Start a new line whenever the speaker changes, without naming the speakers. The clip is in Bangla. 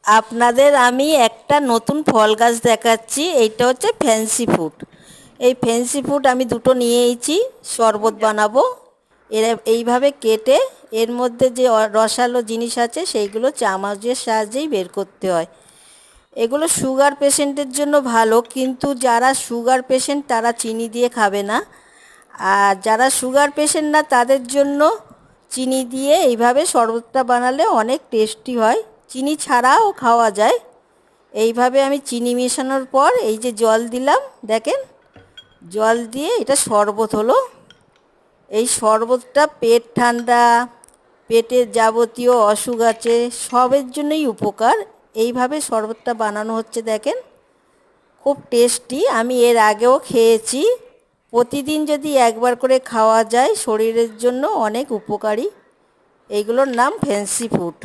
আপনাদের আমি একটা নতুন ফল গাছ দেখাচ্ছি। এইটা হচ্ছে ফ্যান্সি ফ্রুট। এই ফ্যান্সি ফ্রুট আমি দুটো নিয়েছি, শরবত বানাবো। এইভাবে কেটে এর মধ্যে যে রসালো জিনিস আছে সেইগুলো চামচের সাহায্যেই বের করতে হয়। এগুলো সুগার পেশেন্টের জন্য ভালো, কিন্তু যারা সুগার পেশেন্ট তারা চিনি দিয়ে খাবে না। আর যারা সুগার পেশেন্ট না তাদের জন্য চিনি দিয়ে এইভাবে শরবতটা বানালে অনেক টেস্টি হয়। চিনি ছাড়াও খাওয়া যায়। এইভাবে আমি চিনি মেশানোর পর এই যে জল দিলাম, দেখেন, জল দিয়ে এটা শরবত হলো। এই শরবতটা পেট ঠান্ডা, পেটের যাবতীয় অসুখ আছে সবের জন্যই উপকার। এইভাবে শরবতটা বানানো হচ্ছে, দেখেন, খুব টেস্টি। আমি এর আগেও খেয়েছি। প্রতিদিন যদি একবার করে খাওয়া যায় শরীরের জন্য অনেক উপকারী। এইগুলোর নাম ফ্যান্সি ফ্রুট।